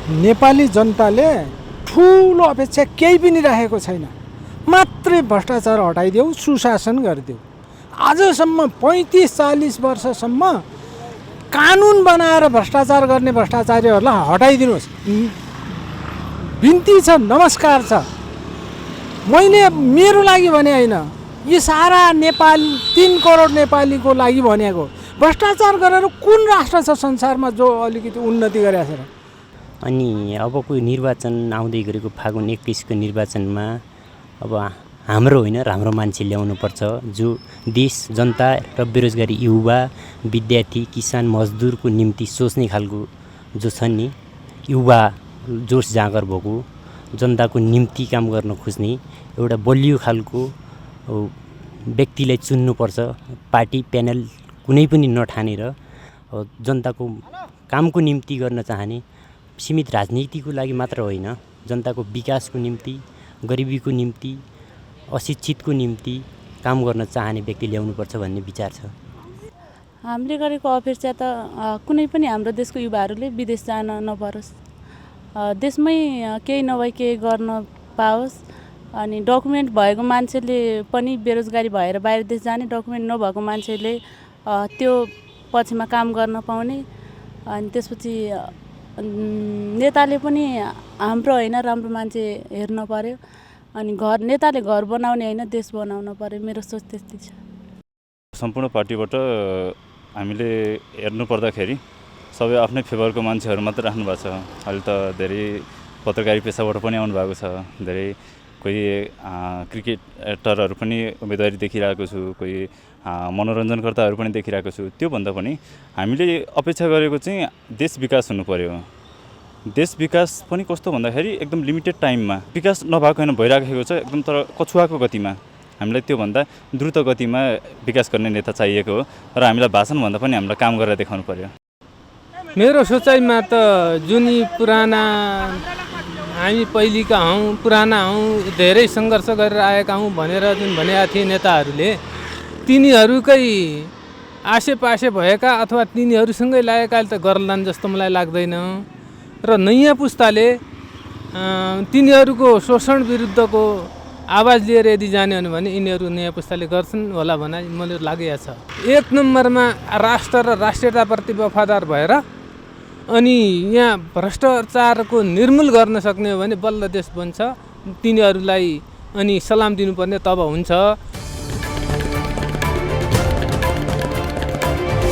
नेपाली जनताले ठुलो अपेक्षा केही पनि राखेको छैन। मात्रै भ्रष्टाचार हटाइदेऊ, सुशासन गरिदेऊ। आजसम्म 35-40 वर्षसम्म कानुन बनाएर भ्रष्टाचार गर्ने भ्रष्टाचारीहरूलाई हटाइदिनुहोस्। बिन्ती छ, नमस्कार छ। मैले मेरो लागि भने होइन, यो सारा नेपाल 3 करोड नेपालीको लागि भनेको। भ्रष्टाचार गरेर कुन राष्ट्र छ संसारमा जो अलिकति उन्नति गरेको छ र? अनि अबको निर्वाचन आउँदै गरेको फागुन 21 को निर्वाचनमा अब हाम्रो होइन, राम्रो मान्छे ल्याउनुपर्छ जो देश जनता र बेरोजगारी युवा, विद्यार्थी, किसान, मजदुरको निम्ति सोच्ने खालको जो छन् नि, युवा जोस जाँगर भएको, जनताको निम्ति काम गर्न खोज्ने एउटा बलियो खालको व्यक्तिलाई चुन्नुपर्छ। पार्टी प्यानल कुनै पनि नठानेर जनताको कामको निम्ति गर्न चाहने, सीमित राजनीतिको लागि मात्र होइन, जनताको विकासको निम्ति, गरिबीको निम्ति, अशिक्षितको निम्ति काम गर्न चाहने व्यक्ति ल्याउनुपर्छ भन्ने विचार छ। हामीले गरेको अपेक्षा त कुनै पनि हाम्रो देशको युवाहरूले विदेश जान नपरोस्, देशमै केही नभए केही गर्न पाओस्। अनि डकुमेन्ट भएको मान्छेले पनि बेरोजगारी भएर बाहिर देश जाने, डकुमेन्ट नभएको मान्छेले त्यो पक्षमा काम गर्न पाउने। अनि त्यसपछि नेताले पनि हाम्रो होइन, राम्रो मान्छे हेर्न पर्यो। अनि नेताले घर बनाउने होइन, देश बनाउन पर्यो। मेरो सोच त्यस्तै छ। सम्पूर्ण पार्टीबाट हामीले हेर्नु पर्दाखेरि सबै आफ्नै फेभरको मान्छेहरू मात्र राख्नु भएको छ। अहिले त धेरै पत्रकारी पेसाबाट पनि आउनु भएको छ, धेरै कोही क्रिकेटरहरू पनि उम्मेदवारी देखिरहेको छु, कोही मनोरञ्जनकर्ताहरू पनि देखिरहेको छु। त्योभन्दा पनि हामीले अपेक्षा गरेको चाहिँ देश विकास हुनु पर्यो। देश विकास पनि कस्तो भन्दाखेरि एकदम लिमिटेड टाइममा विकास नभएको होइन, भइराखेको छ एकदम, तर कछुवाको गतिमा। हामीलाई त्योभन्दा द्रुत गतिमा विकास गर्ने नेता चाहिएको हो र हामीलाई भाषणभन्दा पनि हामीलाई काम गरेर देखाउनु पर्यो। मेरो सोचाइमा त जुन पुराना हामी पहिलेका हौँ, पुराना हौँ, धेरै सङ्घर्ष गरेर आएका हौँ भनेर जुन भनेका थिए नेताहरूले, तिनीहरूकै आसेपासे भएका अथवा तिनीहरूसँगै लागेकाले त गर्लान् जस्तो मलाई लाग्दैन। र नयाँ पुस्ताले तिनीहरूको शोषण विरुद्धको आवाज लिएर यदि जाने हो भने यिनीहरू नयाँ पुस्ताले गर्छन् होला भन्ने मलाई लागेको छ। 1 नम्बरमा राष्ट्र र राष्ट्रियताप्रति वफादार भएर अनि यहाँ भ्रष्टाचारको निर्मूल गर्न सक्ने हो भने बल्ल देश बन्छ। तिनीहरूलाई अनि सलाम दिनुपर्ने तब हुन्छ।